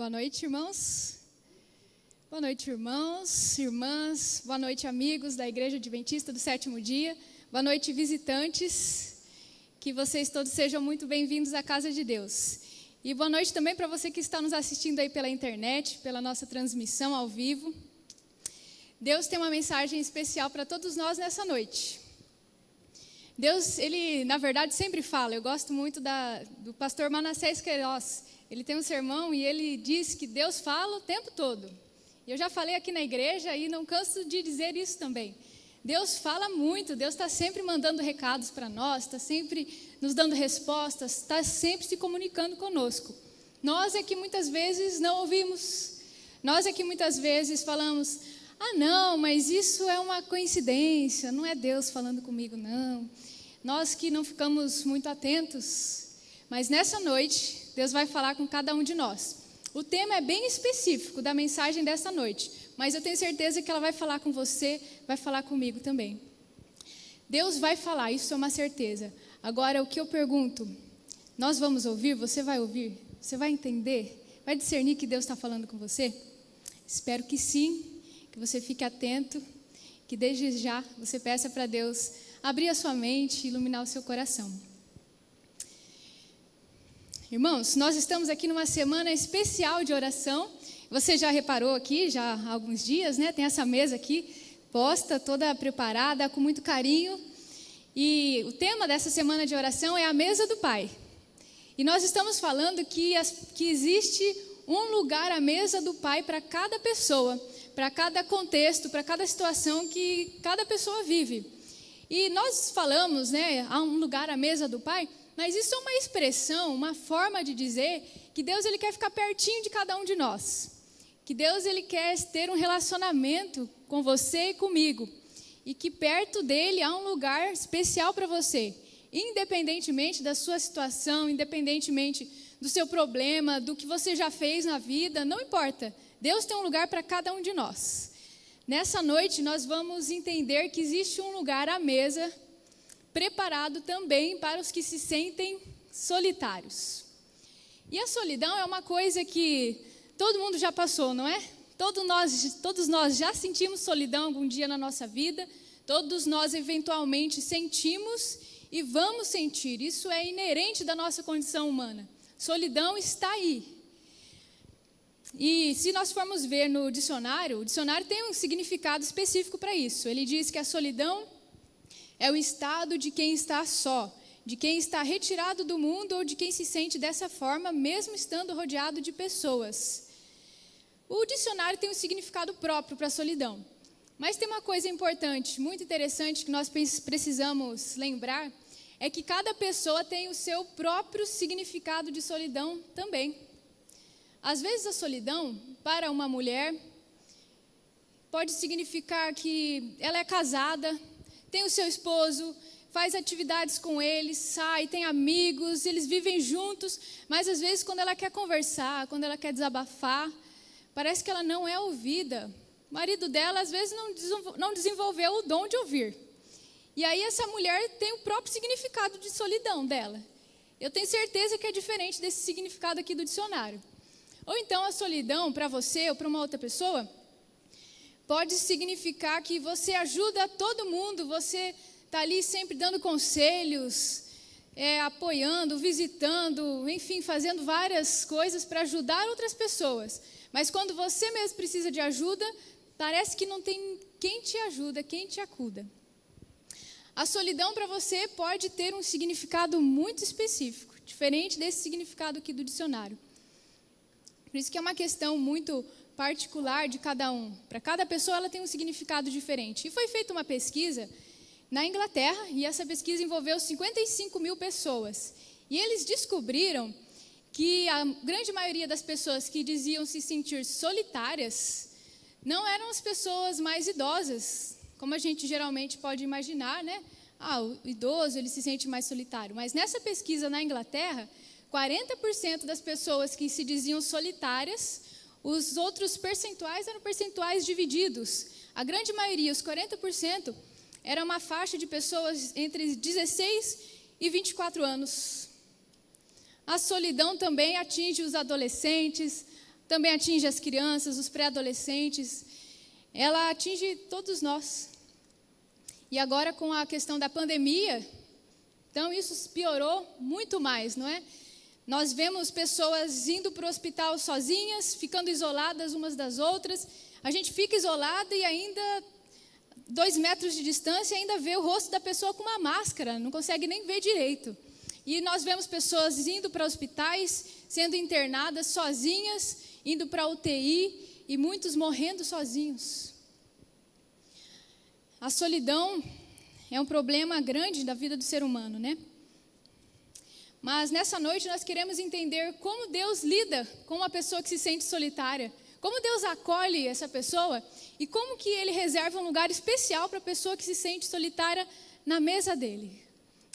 Boa noite, irmãos. Boa noite, irmãos, irmãs. Boa noite, amigos da Igreja Adventista do Sétimo Dia. Boa noite, visitantes. Que vocês todos sejam muito bem-vindos à casa de Deus. E boa noite também para você que está nos assistindo aí pela internet, pela nossa transmissão ao vivo. Deus tem uma mensagem especial para todos nós nessa noite. Deus, Ele, na verdade, sempre fala. Eu gosto muito do pastor Manassés Queiroz. Ele tem um sermão e ele diz que Deus fala o tempo todo. E eu já falei aqui na igreja e não canso de dizer isso também. Deus fala muito, Deus está sempre mandando recados para nós, está sempre nos dando respostas, está sempre se comunicando conosco. Nós é que muitas vezes não ouvimos. Nós é que muitas vezes falamos, não, mas isso é uma coincidência, não é Deus falando comigo, não. Nós que não ficamos muito atentos, mas nessa noite Deus vai falar com cada um de nós. O tema é bem específico da mensagem dessa noite, mas eu tenho certeza que ela vai falar com você, vai falar comigo também. Deus vai falar, isso é uma certeza. Agora, o que eu pergunto, nós vamos ouvir? Você vai ouvir? Você vai entender? Vai discernir que Deus está falando com você? Espero que sim, que você fique atento, que desde já você peça para Deus abrir a sua mente e iluminar o seu coração. Irmãos, nós estamos aqui numa semana especial de oração. Você já reparou aqui, já há alguns dias, né? Tem essa mesa aqui, posta, toda preparada, com muito carinho. E o tema dessa semana de oração é a mesa do Pai. E nós estamos falando que existe um lugar à mesa do Pai para cada pessoa, para cada contexto, para cada situação que cada pessoa vive. E nós falamos, né, há um lugar à mesa do Pai, mas isso é uma expressão, uma forma de dizer que Deus ele quer ficar pertinho de cada um de nós. Que Deus ele quer ter um relacionamento com você e comigo. E que perto dele há um lugar especial para você. Independentemente da sua situação, independentemente do seu problema, do que você já fez na vida, não importa. Deus tem um lugar para cada um de nós. Nessa noite nós vamos entender que existe um lugar à mesa preparado também para os que se sentem solitários. E a solidão é uma coisa que todo mundo já passou, não é? Todos nós já sentimos solidão algum dia na nossa vida, todos nós eventualmente sentimos e vamos sentir, isso é inerente da nossa condição humana. Solidão está aí. E se nós formos ver no dicionário, o dicionário tem um significado específico para isso. Ele diz que a solidão é o estado de quem está só, de quem está retirado do mundo ou de quem se sente dessa forma, mesmo estando rodeado de pessoas. O dicionário tem um significado próprio para a solidão. Mas tem uma coisa importante, muito interessante, que nós precisamos lembrar, é que cada pessoa tem o seu próprio significado de solidão também. Às vezes a solidão, para uma mulher, pode significar que ela é casada, tem o seu esposo, faz atividades com ele, sai, tem amigos, eles vivem juntos, mas às vezes quando ela quer conversar, quando ela quer desabafar, parece que ela não é ouvida. O marido dela às vezes não desenvolveu o dom de ouvir. E aí essa mulher tem o próprio significado de solidão dela. Eu tenho certeza que é diferente desse significado aqui do dicionário. Ou então a solidão para você ou para uma outra pessoa pode significar que você ajuda todo mundo, você está ali sempre dando conselhos, apoiando, visitando, enfim, fazendo várias coisas para ajudar outras pessoas. Mas quando você mesmo precisa de ajuda, parece que não tem quem te ajuda, quem te acuda. A solidão para você pode ter um significado muito específico, diferente desse significado aqui do dicionário. Por isso que é uma questão muito particular de cada um. Para cada pessoa ela tem um significado diferente. E foi feita uma pesquisa na Inglaterra, e essa pesquisa envolveu 55 mil pessoas. E eles descobriram que a grande maioria das pessoas que diziam se sentir solitárias não eram as pessoas mais idosas, como a gente geralmente pode imaginar, né? O idoso ele se sente mais solitário. Mas nessa pesquisa na Inglaterra, 40% das pessoas que se diziam solitárias, os outros percentuais eram percentuais divididos. A grande maioria, os 40%, era uma faixa de pessoas entre 16 e 24 anos. A solidão também atinge os adolescentes, também atinge as crianças, os pré-adolescentes, ela atinge todos nós. E agora com a questão da pandemia, então isso piorou muito mais, não é? Nós vemos pessoas indo para o hospital sozinhas, ficando isoladas umas das outras. A gente fica isolada e ainda 2 metros de distância ainda vê o rosto da pessoa com uma máscara, não consegue nem ver direito. E nós vemos pessoas indo para hospitais, sendo internadas sozinhas, indo para a UTI e muitos morrendo sozinhos. A solidão é um problema grande da vida do ser humano, né? Mas nessa noite nós queremos entender como Deus lida com uma pessoa que se sente solitária, como Deus acolhe essa pessoa e como que Ele reserva um lugar especial para a pessoa que se sente solitária na mesa dele.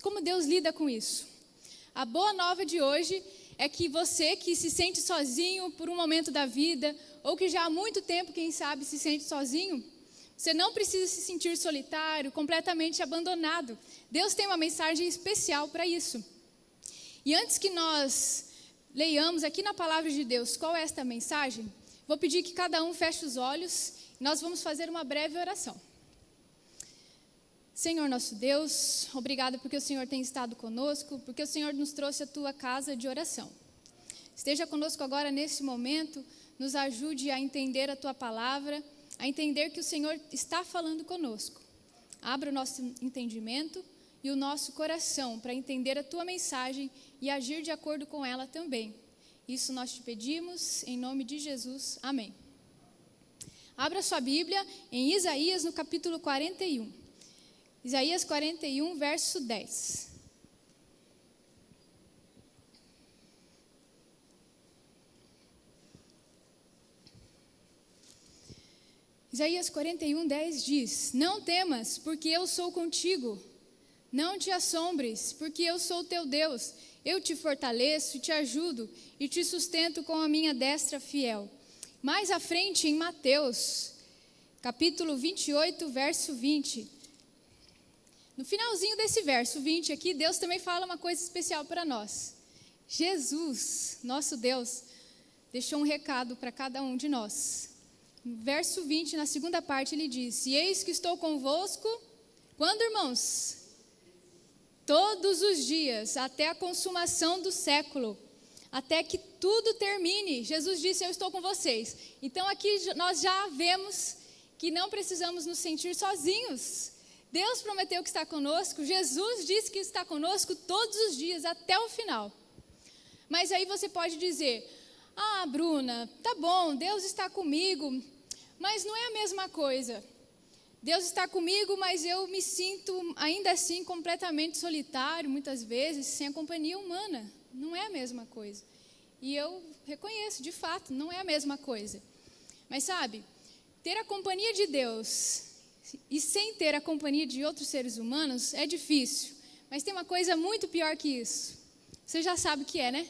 Como Deus lida com isso? A boa nova de hoje é que você que se sente sozinho por um momento da vida, ou que já há muito tempo, quem sabe, se sente sozinho, você não precisa se sentir solitário, completamente abandonado. Deus tem uma mensagem especial para isso. E antes que nós leiamos aqui na palavra de Deus qual é esta mensagem, vou pedir que cada um feche os olhos e nós vamos fazer uma breve oração. Senhor nosso Deus, obrigado porque o Senhor tem estado conosco, porque o Senhor nos trouxe a tua casa de oração. Esteja conosco agora nesse momento, nos ajude a entender a tua palavra, a entender que o Senhor está falando conosco. Abra o nosso entendimento e o nosso coração para entender a tua mensagem e agir de acordo com ela também. Isso nós te pedimos, em nome de Jesus. Amém. Abra sua Bíblia em Isaías, no capítulo 41. Isaías 41, verso 10. Isaías 41, 10 diz: Não temas, porque eu sou contigo. Não te assombres, porque eu sou teu Deus. Eu te fortaleço, te ajudo e te sustento com a minha destra fiel. Mais à frente, em Mateus, capítulo 28, verso 20. No finalzinho desse verso 20 aqui, Deus também fala uma coisa especial para nós. Jesus, nosso Deus, deixou um recado para cada um de nós. No verso 20, na segunda parte, ele diz: E eis que estou convosco, quando, irmãos? Todos os dias, até a consumação do século, até que tudo termine. Jesus disse: eu estou com vocês. Então aqui nós já vemos que não precisamos nos sentir sozinhos. Deus prometeu que está conosco, Jesus disse que está conosco todos os dias, até o final. Mas aí você pode dizer: ah, Bruna, tá bom, Deus está comigo, mas não é a mesma coisa. Deus está comigo, mas eu me sinto ainda assim completamente solitário, muitas vezes, sem a companhia humana. Não é a mesma coisa. E eu reconheço, de fato, não é a mesma coisa. Mas sabe, ter a companhia de Deus e sem ter a companhia de outros seres humanos é difícil. Mas tem uma coisa muito pior que isso. Você já sabe o que é, né?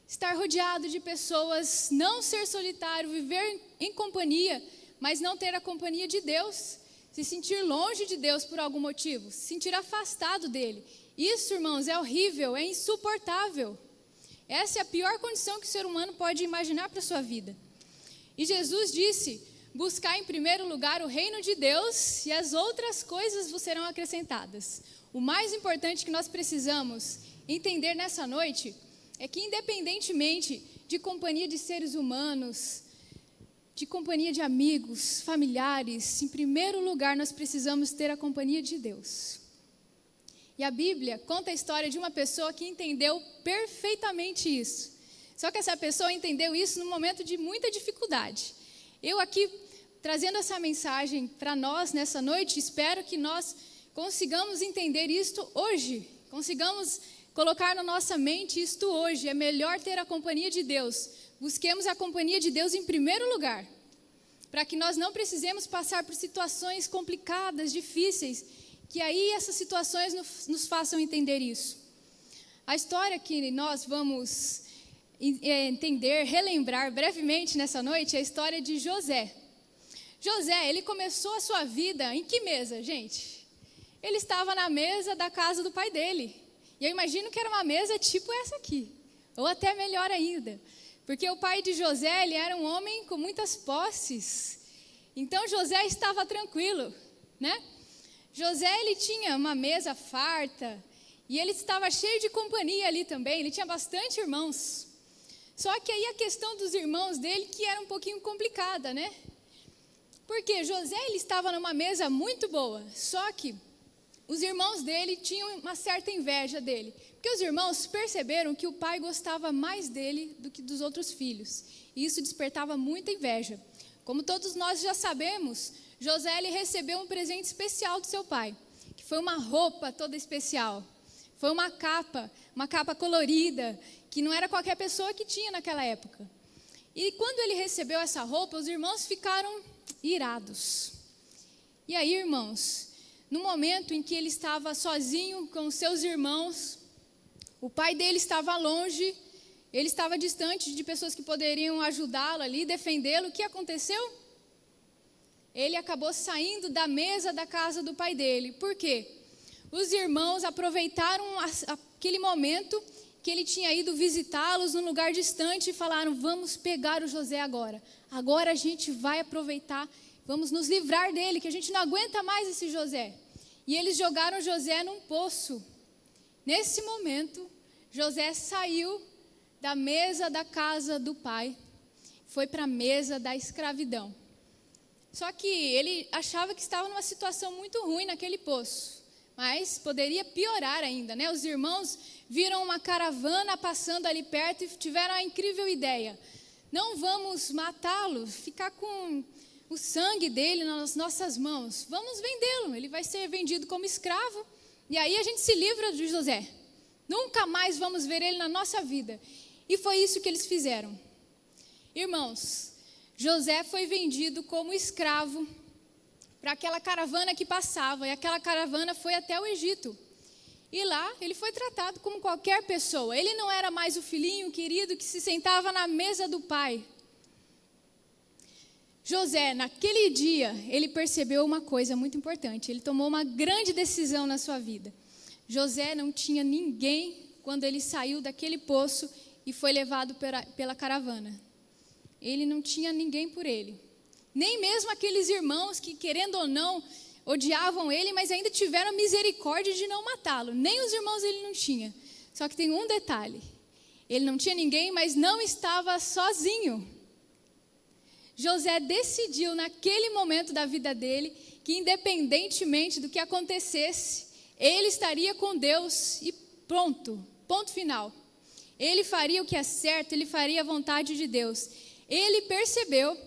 Estar rodeado de pessoas, não ser solitário, viver em companhia, mas não ter a companhia de Deus. Se sentir longe de Deus por algum motivo, se sentir afastado dele. Isso, irmãos, é horrível, é insuportável. Essa é a pior condição que o ser humano pode imaginar para a sua vida. E Jesus disse: buscar em primeiro lugar o reino de Deus e as outras coisas vos serão acrescentadas. O mais importante que nós precisamos entender nessa noite é que, independentemente de companhia de seres humanos, de companhia de amigos, familiares, em primeiro lugar nós precisamos ter a companhia de Deus. E a Bíblia conta a história de uma pessoa que entendeu perfeitamente isso. Só que essa pessoa entendeu isso num momento de muita dificuldade. Eu aqui, trazendo essa mensagem para nós nessa noite, espero que nós consigamos entender isto hoje, consigamos colocar na nossa mente isto hoje. É melhor ter a companhia de Deus. Busquemos a companhia de Deus em primeiro lugar, para que nós não precisemos passar por situações complicadas, difíceis, que aí essas situações nos façam entender isso. A história que nós vamos entender, relembrar brevemente nessa noite é a história de José. José, ele começou a sua vida em que mesa, gente? Ele estava na mesa da casa do pai dele. E eu imagino que era uma mesa tipo essa aqui, ou até melhor ainda. Porque o pai de José, ele era um homem com muitas posses. Então José estava tranquilo, né? José, ele tinha uma mesa farta e ele estava cheio de companhia ali também, ele tinha bastante irmãos. Só que aí a questão dos irmãos dele que era um pouquinho complicada, né? Porque José, ele estava numa mesa muito boa, só que os irmãos dele tinham uma certa inveja dele. Porque os irmãos perceberam que o pai gostava mais dele do que dos outros filhos. E isso despertava muita inveja. Como todos nós já sabemos, José, ele recebeu um presente especial do seu pai, que foi uma roupa toda especial. Foi uma capa colorida, que não era qualquer pessoa que tinha naquela época. E quando ele recebeu essa roupa, os irmãos ficaram irados. E aí, irmãos, no momento em que ele estava sozinho com os seus irmãos, o pai dele estava longe, ele estava distante de pessoas que poderiam ajudá-lo ali, defendê-lo. O que aconteceu? Ele acabou saindo da mesa da casa do pai dele. Por quê? Os irmãos aproveitaram aquele momento que ele tinha ido visitá-los num lugar distante e falaram: vamos pegar o José agora. Agora a gente vai aproveitar, vamos nos livrar dele, que a gente não aguenta mais esse José. E eles jogaram José num poço. Nesse momento, José saiu da mesa da casa do pai, foi para a mesa da escravidão. Só que ele achava que estava numa situação muito ruim naquele poço, mas poderia piorar ainda, né? Os irmãos viram uma caravana passando ali perto e tiveram a incrível ideia: não vamos matá-lo, ficar com o sangue dele nas nossas mãos, vamos vendê-lo, ele vai ser vendido como escravo, e aí a gente se livra de José. Nunca mais vamos ver ele na nossa vida. E foi isso que eles fizeram. Irmãos, José foi vendido como escravo para aquela caravana que passava, e aquela caravana foi até o Egito. E lá ele foi tratado como qualquer pessoa. Ele não era mais o filhinho querido que se sentava na mesa do pai. José, naquele dia, ele percebeu uma coisa muito importante. Ele tomou uma grande decisão na sua vida. José não tinha ninguém quando ele saiu daquele poço e foi levado pela caravana. Ele não tinha ninguém por ele. Nem mesmo aqueles irmãos que, querendo ou não, odiavam ele, mas ainda tiveram misericórdia de não matá-lo. Nem os irmãos ele não tinha. Só que tem um detalhe. Ele não tinha ninguém, mas não estava sozinho. José decidiu naquele momento da vida dele que, independentemente do que acontecesse, ele estaria com Deus e pronto, ponto final. Ele faria o que é certo, ele faria a vontade de Deus. Ele percebeu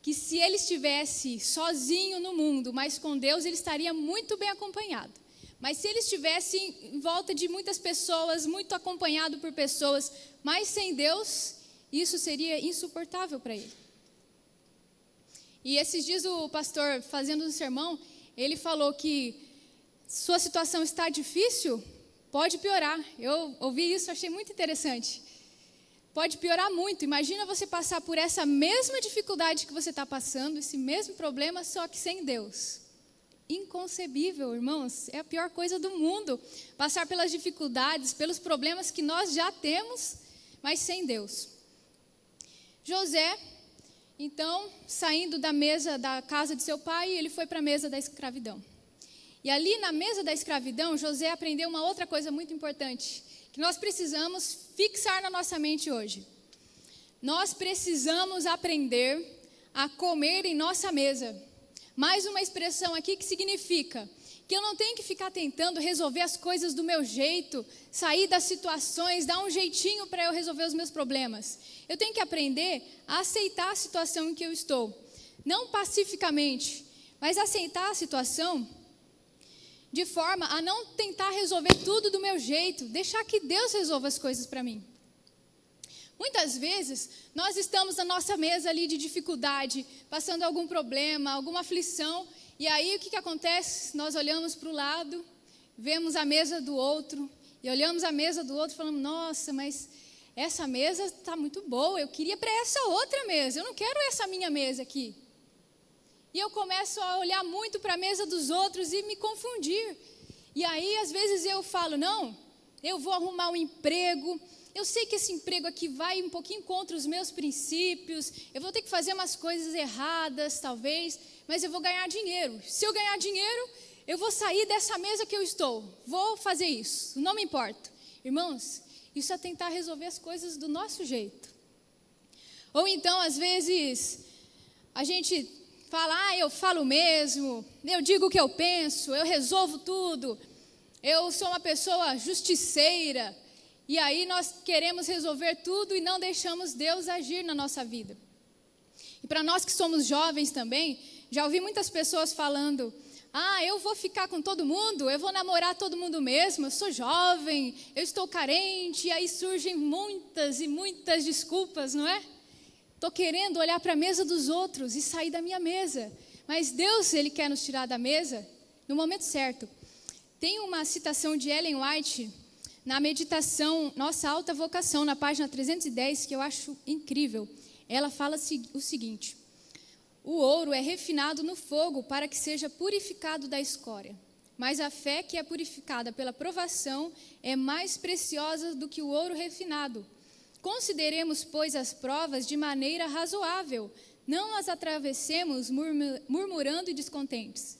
que se ele estivesse sozinho no mundo, mas com Deus, ele estaria muito bem acompanhado. Mas se ele estivesse em volta de muitas pessoas, muito acompanhado por pessoas, mas sem Deus, isso seria insuportável para ele. E esses dias o pastor, fazendo um sermão, ele falou que sua situação está difícil, pode piorar. Eu ouvi isso, achei muito interessante. Pode piorar muito. Imagina você passar por essa mesma dificuldade que você está passando, esse mesmo problema, só que sem Deus. Inconcebível, irmãos. É a pior coisa do mundo. Passar pelas dificuldades, pelos problemas que nós já temos, mas sem Deus. José, então, saindo da mesa da casa de seu pai, ele foi para a mesa da escravidão. E ali na mesa da escravidão, José aprendeu uma outra coisa muito importante, que nós precisamos fixar na nossa mente hoje. Nós precisamos aprender a comer em nossa mesa. Mais uma expressão aqui que significa que eu não tenho que ficar tentando resolver as coisas do meu jeito, sair das situações, dar um jeitinho para eu resolver os meus problemas. Eu tenho que aprender a aceitar a situação em que eu estou. Não pacificamente, mas aceitar a situação de forma a não tentar resolver tudo do meu jeito, deixar que Deus resolva as coisas para mim. Muitas vezes, nós estamos na nossa mesa ali de dificuldade, passando algum problema, alguma aflição, e aí o que acontece? Nós olhamos para o lado, vemos a mesa do outro, e olhamos a mesa do outro e falamos: nossa, mas essa mesa está muito boa, eu queria para essa outra mesa, eu não quero essa minha mesa aqui. E eu começo a olhar muito para a mesa dos outros e me confundir. E aí, às vezes, eu falo: não, eu vou arrumar um emprego, eu sei que esse emprego aqui vai um pouquinho contra os meus princípios, eu vou ter que fazer umas coisas erradas, talvez, mas eu vou ganhar dinheiro. Se eu ganhar dinheiro, eu vou sair dessa mesa que eu estou, vou fazer isso, não me importa. Irmãos, isso é tentar resolver as coisas do nosso jeito. Ou então, às vezes, a gente fala, eu falo mesmo, eu digo o que eu penso, eu resolvo tudo, eu sou uma pessoa justiceira, e aí nós queremos resolver tudo e não deixamos Deus agir na nossa vida. E para nós que somos jovens também, já ouvi muitas pessoas falando, eu vou ficar com todo mundo, eu vou namorar todo mundo mesmo, eu sou jovem, eu estou carente, e aí surgem muitas e muitas desculpas, não é? Estou querendo olhar para a mesa dos outros e sair da minha mesa, mas Deus, Ele quer nos tirar da mesa no momento certo. Tem uma citação de Ellen White, na meditação Nossa Alta Vocação, na página 310, que eu acho incrível. Ela fala o seguinte: o ouro é refinado no fogo para que seja purificado da escória, mas a fé que é purificada pela provação é mais preciosa do que o ouro refinado. Consideremos, pois, as provas de maneira razoável, não as atravessemos murmurando e descontentes.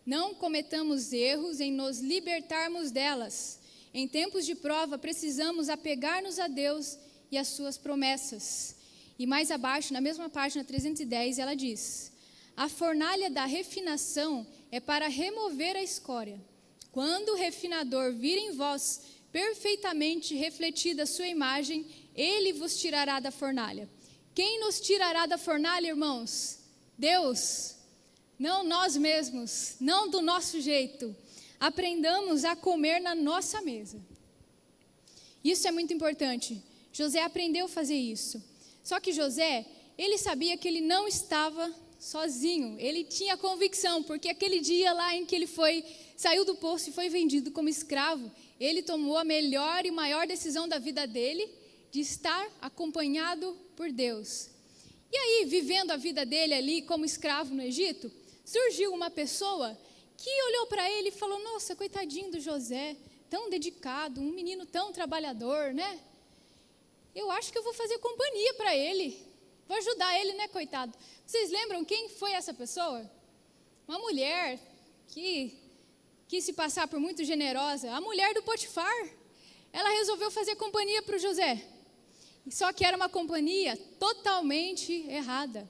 Não cometamos erros em nos libertarmos delas. Em tempos de prova, precisamos apegar-nos a Deus e às suas promessas. E mais abaixo, na mesma página 310, ela diz: a fornalha da refinação é para remover a escória. Quando o refinador vir em vós perfeitamente refletida a sua imagem, ele vos tirará da fornalha. Quem nos tirará da fornalha, irmãos? Deus. Não nós mesmos, não do nosso jeito. Aprendamos a comer na nossa mesa. Isso é muito importante. José aprendeu a fazer isso. Só que José, ele sabia que ele não estava sozinho. Ele tinha convicção, porque aquele dia lá em que ele saiu do poço e foi vendido como escravo, ele tomou a melhor e maior decisão da vida dele, de estar acompanhado por Deus. E aí, vivendo a vida dele ali como escravo no Egito, surgiu uma pessoa que olhou para ele e falou: nossa, coitadinho do José, tão dedicado, um menino tão trabalhador, né? Eu acho que eu vou fazer companhia para ele, vou ajudar ele, né, coitado? Vocês lembram quem foi essa pessoa? Uma mulher que quis se passar por muito generosa, a mulher do Potifar. Ela resolveu fazer companhia para o José, só que era uma companhia totalmente errada.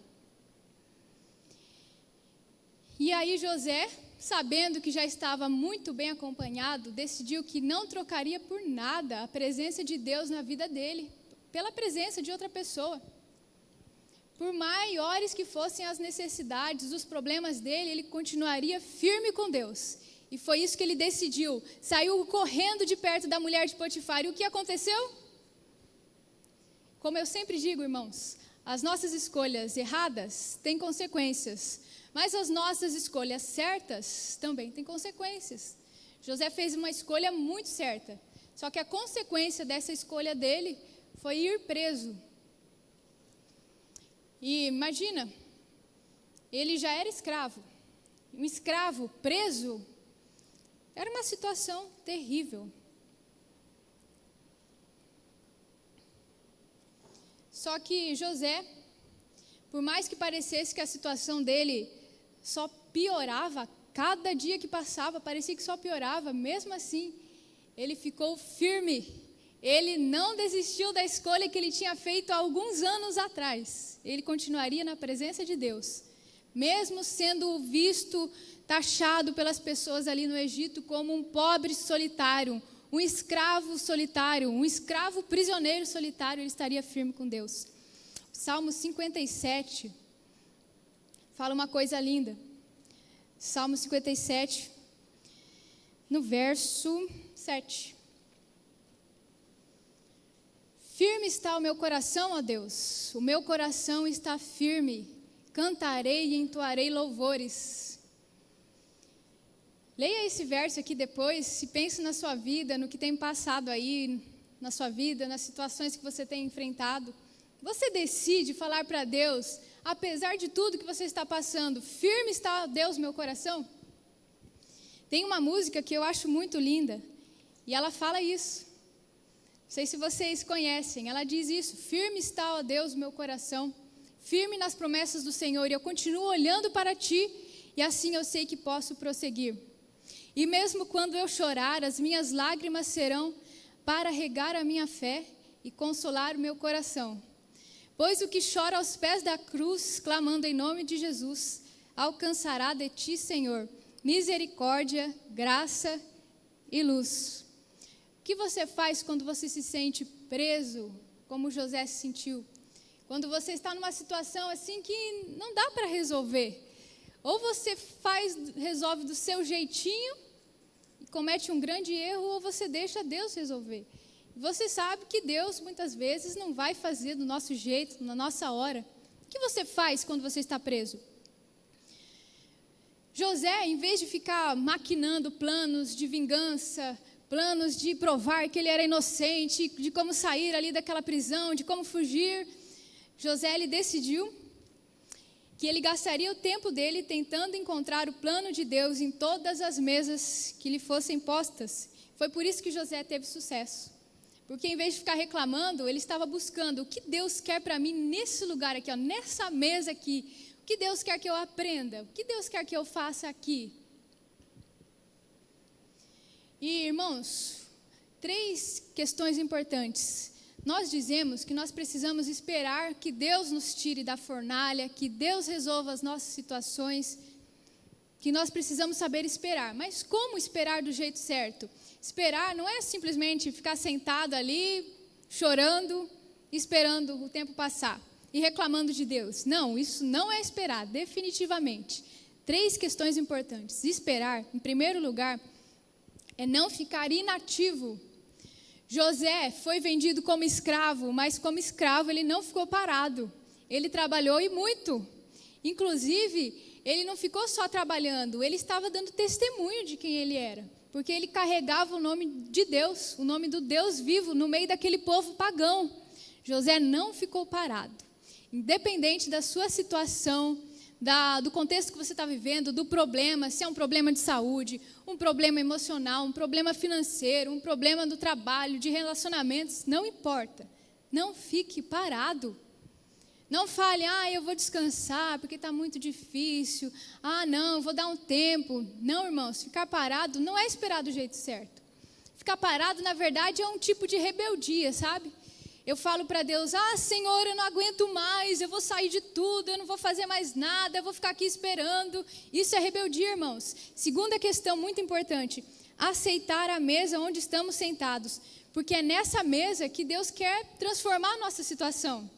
E aí José, sabendo que já estava muito bem acompanhado, decidiu que não trocaria por nada a presença de Deus na vida dele, pela presença de outra pessoa. Por maiores que fossem as necessidades, os problemas dele, ele continuaria firme com Deus. E foi isso que ele decidiu. Saiu correndo de perto da mulher de Potifar. E o que aconteceu? Como eu sempre digo, irmãos, as nossas escolhas erradas têm consequências. Mas as nossas escolhas certas também têm consequências. José fez uma escolha muito certa. Só que a consequência dessa escolha dele foi ir preso. E imagina, ele já era escravo. Um escravo preso era uma situação terrível. Só que José, por mais que parecesse que a situação dele só piorava, cada dia que passava parecia que só piorava, mesmo assim, ele ficou firme. Ele não desistiu da escolha que ele tinha feito há alguns anos atrás. Ele continuaria na presença de Deus, mesmo sendo visto, taxado pelas pessoas ali no Egito como um pobre solitário, um escravo solitário, um escravo prisioneiro solitário, ele estaria firme com Deus. O Salmo 57 fala uma coisa linda. Salmo 57, no verso 7. Firme está o meu coração, ó Deus, o meu coração está firme, cantarei e entoarei louvores. Leia esse verso aqui depois, e pense na sua vida, no que tem passado aí, na sua vida, nas situações que você tem enfrentado. Você decide falar para Deus, apesar de tudo que você está passando, firme está, Deus, meu coração? Tem uma música que eu acho muito linda, e ela fala isso. sei se vocês conhecem, ela diz isso: firme está, ó Deus, meu coração, firme nas promessas do Senhor, e eu continuo olhando para ti, e assim eu sei que posso prosseguir. E mesmo quando eu chorar, as minhas lágrimas serão para regar a minha fé e consolar o meu coração. Pois o que chora aos pés da cruz, clamando em nome de Jesus, alcançará de ti, Senhor, misericórdia, graça e luz. O que você faz quando você se sente preso, como José se sentiu? Quando você está numa situação assim que não dá para resolver. Ou você resolve do seu jeitinho e comete um grande erro, ou você deixa Deus resolver. Você sabe que Deus muitas vezes não vai fazer do nosso jeito, na nossa hora. O que você faz quando você está preso? José, em vez de ficar maquinando planos de vingança, planos de provar que ele era inocente, de como sair ali daquela prisão, de como fugir, José, ele decidiu que ele gastaria o tempo dele tentando encontrar o plano de Deus em todas as mesas que lhe fossem postas. Foi por isso que José teve sucesso. Porque em vez de ficar reclamando, ele estava buscando o que Deus quer para mim nesse lugar aqui, ó, nessa mesa aqui. O que Deus quer que eu aprenda? O que Deus quer que eu faça aqui? E, irmãos, 3 questões importantes. Nós dizemos que nós precisamos esperar que Deus nos tire da fornalha, que Deus resolva as nossas situações, que nós precisamos saber esperar. Mas como esperar do jeito certo? Esperar não é simplesmente ficar sentado ali, chorando, esperando o tempo passar e reclamando de Deus. Não, isso não é esperar, definitivamente. 3 questões importantes. Esperar, em primeiro lugar, é não ficar inativo. José foi vendido como escravo, mas como escravo ele não ficou parado. Ele trabalhou e muito. Inclusive, ele não ficou só trabalhando, ele estava dando testemunho de quem ele era. Porque ele carregava o nome de Deus, o nome do Deus vivo, no meio daquele povo pagão. José não ficou parado. Independente da sua situação, do contexto que você está vivendo, do problema, se é um problema de saúde, um problema emocional, um problema financeiro, um problema do trabalho, de relacionamentos, não importa. Não fique parado. Não fale, eu vou descansar porque está muito difícil. Não, eu vou dar um tempo. Não, irmãos, ficar parado não é esperar do jeito certo. Ficar parado, na verdade, é um tipo de rebeldia, sabe? Eu falo para Deus, Senhor, eu não aguento mais, eu vou sair de tudo, eu não vou fazer mais nada, eu vou ficar aqui esperando. Isso é rebeldia, irmãos. Segunda questão muito importante, aceitar a mesa onde estamos sentados. Porque é nessa mesa que Deus quer transformar a nossa situação.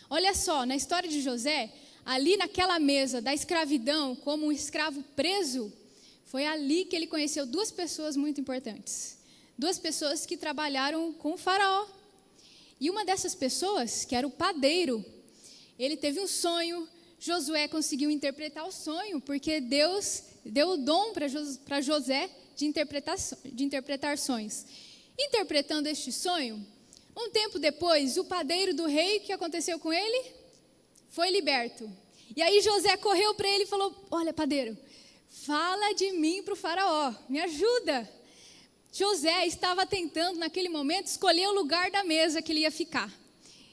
Olha só, na história de José, ali naquela mesa da escravidão, como um escravo preso, foi ali que ele conheceu 2 pessoas muito importantes. 2 pessoas que trabalharam com o faraó. E uma dessas pessoas, que era o padeiro, ele teve um sonho, Josué conseguiu interpretar o sonho, porque Deus deu o dom para José de interpretar sonhos. Interpretando este sonho, um tempo depois, o padeiro do rei, o que aconteceu com ele? Foi liberto. E aí José correu para ele e falou, olha, padeiro, fala de mim para o faraó, me ajuda. José estava tentando, naquele momento, escolher o lugar da mesa que ele ia ficar.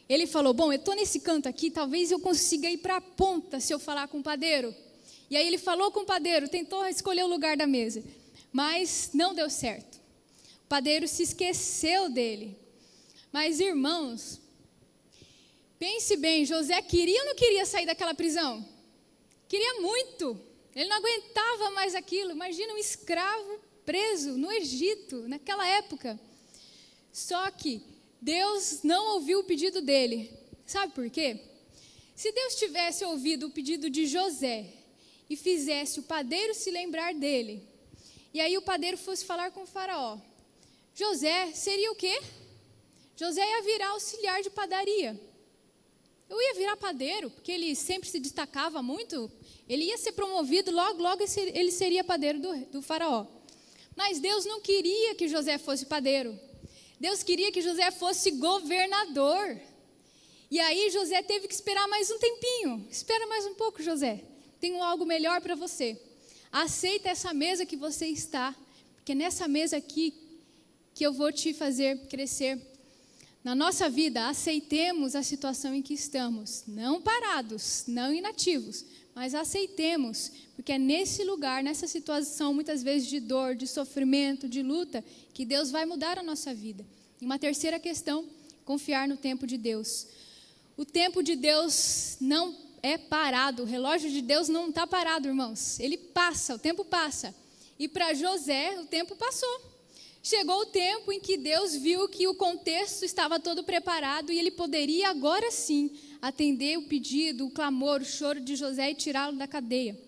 Ele falou, bom, eu estou nesse canto aqui, talvez eu consiga ir para a ponta se eu falar com o padeiro. E aí ele falou com o padeiro, tentou escolher o lugar da mesa, mas não deu certo. O padeiro se esqueceu dele. Mas, irmãos, pense bem, José queria ou não queria sair daquela prisão? Queria muito. Ele não aguentava mais aquilo. Imagina um escravo preso no Egito, naquela época. Só que Deus não ouviu o pedido dele. Sabe por quê? Se Deus tivesse ouvido o pedido de José e fizesse o padeiro se lembrar dele, e aí o padeiro fosse falar com o faraó, José seria o quê? José ia virar auxiliar de padaria. Eu ia virar padeiro, porque ele sempre se destacava muito. Ele ia ser promovido, logo ele seria padeiro do faraó. Mas Deus não queria que José fosse padeiro. Deus queria que José fosse governador. E aí José teve que esperar mais um tempinho. Espera mais um pouco, José. Tenho algo melhor para você. Aceita essa mesa que você está, porque é nessa mesa aqui que eu vou te fazer crescer. Na nossa vida, aceitemos a situação em que estamos, não parados, não inativos, mas aceitemos, porque é nesse lugar, nessa situação, muitas vezes de dor, de sofrimento, de luta, que Deus vai mudar a nossa vida. E uma terceira questão, confiar no tempo de Deus. O tempo de Deus não é parado, o relógio de Deus não está parado, irmãos. Ele passa, o tempo passa. E para José, o tempo passou. Chegou o tempo em que Deus viu que o contexto estava todo preparado e ele poderia agora sim atender o pedido, o clamor, o choro de José e tirá-lo da cadeia.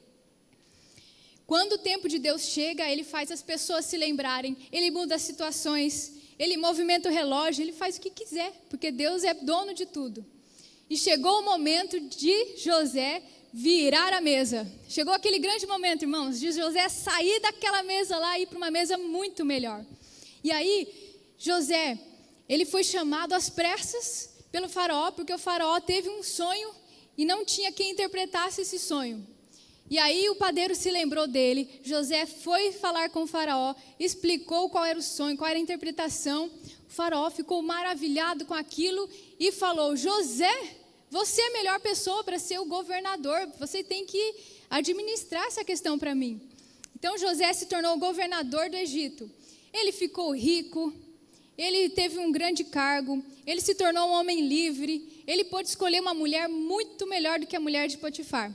Quando o tempo de Deus chega, ele faz as pessoas se lembrarem, ele muda as situações, ele movimenta o relógio, ele faz o que quiser, porque Deus é dono de tudo. E chegou o momento de José virar a mesa. Chegou aquele grande momento, irmãos, de José sair daquela mesa lá e ir para uma mesa muito melhor. E aí, José, ele foi chamado às pressas pelo faraó, porque o faraó teve um sonho e não tinha quem interpretasse esse sonho. E aí o padeiro se lembrou dele, José foi falar com o faraó, explicou qual era o sonho, qual era a interpretação. O faraó ficou maravilhado com aquilo e falou: José, você é a melhor pessoa para ser o governador, você tem que administrar essa questão para mim. Então José se tornou o governador do Egito. Ele ficou rico, ele teve um grande cargo, ele se tornou um homem livre, ele pôde escolher uma mulher muito melhor do que a mulher de Potifar.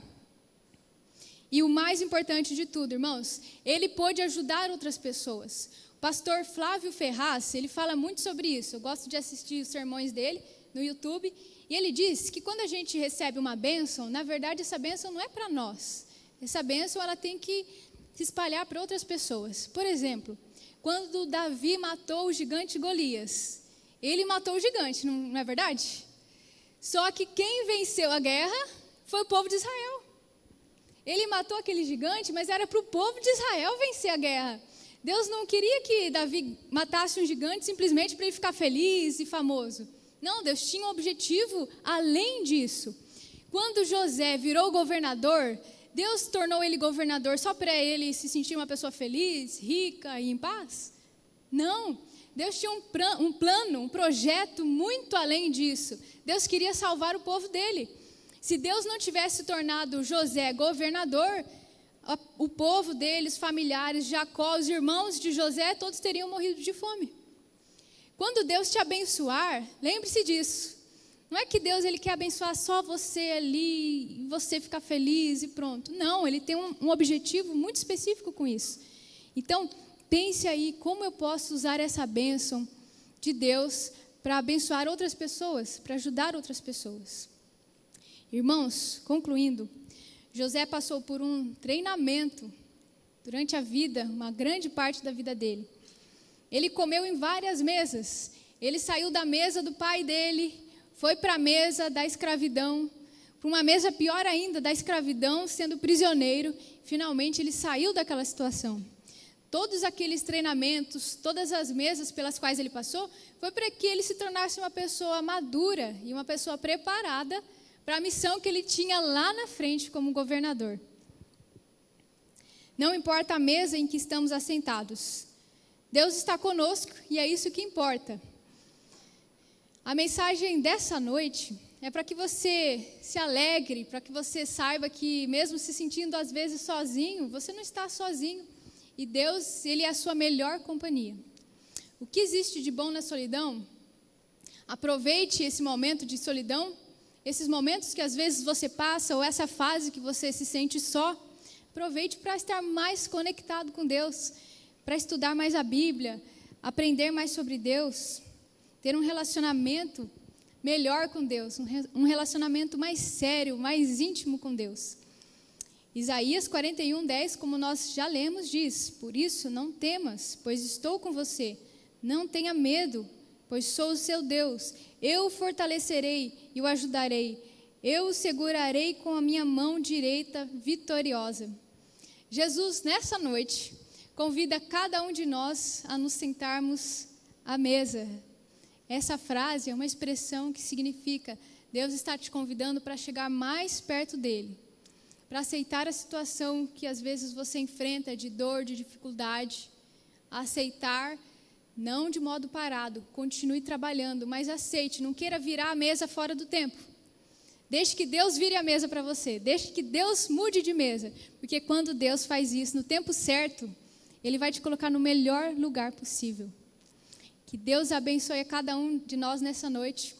E o mais importante de tudo, irmãos, ele pôde ajudar outras pessoas. O pastor Flávio Ferraz, ele fala muito sobre isso. Eu gosto de assistir os sermões dele no YouTube. E ele diz que quando a gente recebe uma bênção, na verdade essa bênção não é para nós. Essa bênção ela tem que se espalhar para outras pessoas. Por exemplo, quando Davi matou o gigante Golias, ele matou o gigante, não é verdade? Só que quem venceu a guerra foi o povo de Israel. Ele matou aquele gigante, mas era para o povo de Israel vencer a guerra. Deus não queria que Davi matasse um gigante simplesmente para ele ficar feliz e famoso. Não, Deus tinha um objetivo além disso. Quando José virou governador, Deus tornou ele governador só para ele se sentir uma pessoa feliz, rica e em paz? Não, Deus tinha um plano, um projeto muito além disso. Deus queria salvar o povo dele. Se Deus não tivesse tornado José governador, o povo dele, os familiares, Jacó, os irmãos de José, todos teriam morrido de fome. Quando Deus te abençoar, lembre-se disso. Não é que Deus ele quer abençoar só você ali, e você ficar feliz e pronto. Não, ele tem um objetivo muito específico com isso. Então, pense aí como eu posso usar essa bênção de Deus para abençoar outras pessoas, para ajudar outras pessoas. Irmãos, concluindo, José passou por um treinamento durante a vida, uma grande parte da vida dele. Ele comeu em várias mesas. Ele saiu da mesa do pai dele, foi para a mesa da escravidão, para uma mesa pior ainda, da escravidão, sendo prisioneiro. Finalmente ele saiu daquela situação. Todos aqueles treinamentos, todas as mesas pelas quais ele passou, foi para que ele se tornasse uma pessoa madura e uma pessoa preparada para a missão que ele tinha lá na frente como governador. Não importa a mesa em que estamos assentados, Deus está conosco e é isso que importa. A mensagem dessa noite é para que você se alegre, para que você saiba que mesmo se sentindo às vezes sozinho, você não está sozinho. E Deus, Ele é a sua melhor companhia. O que existe de bom na solidão? Aproveite esse momento de solidão, esses momentos que às vezes você passa, ou essa fase que você se sente só. Aproveite para estar mais conectado com Deus, para estudar mais a Bíblia, aprender mais sobre Deus, ter um relacionamento melhor com Deus, um relacionamento mais sério, mais íntimo com Deus. Isaías 41:10, como nós já lemos, diz: por isso não temas, pois estou com você. Não tenha medo, pois sou o seu Deus. Eu o fortalecerei e o ajudarei. Eu o segurarei com a minha mão direita vitoriosa. Jesus, nessa noite, convida cada um de nós a nos sentarmos à mesa. Essa frase é uma expressão que significa: Deus está te convidando para chegar mais perto dele, para aceitar a situação que às vezes você enfrenta de dor, de dificuldade, aceitar Não de modo parado, continue trabalhando, mas aceite, não queira virar a mesa fora do tempo. Deixe que Deus vire a mesa para você, deixe que Deus mude de mesa, porque quando Deus faz isso no tempo certo, Ele vai te colocar no melhor lugar possível. Que Deus abençoe a cada um de nós nessa noite.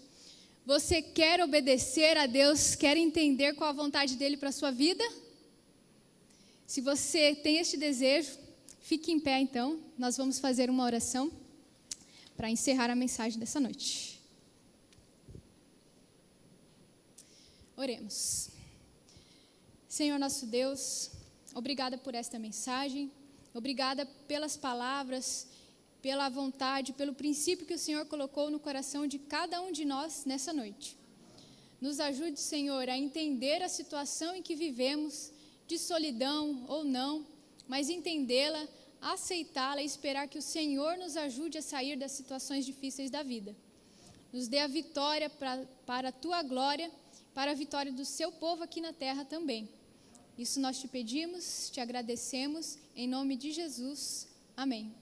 Você quer obedecer a Deus, quer entender qual a vontade dEle para a sua vida? Se você tem este desejo, fique em pé então, nós vamos fazer uma oração para encerrar a mensagem dessa noite. Oremos. Senhor nosso Deus, obrigada por esta mensagem, obrigada pelas palavras, pela vontade, pelo princípio que o Senhor colocou no coração de cada um de nós nessa noite. Nos ajude, Senhor, a entender a situação em que vivemos, de solidão ou não, mas entendê-la, aceitá-la e esperar que o Senhor nos ajude a sair das situações difíceis da vida. Nos dê a vitória para a Tua glória, para a vitória do Seu povo aqui na terra também. Isso nós te pedimos, te agradecemos, em nome de Jesus. Amém.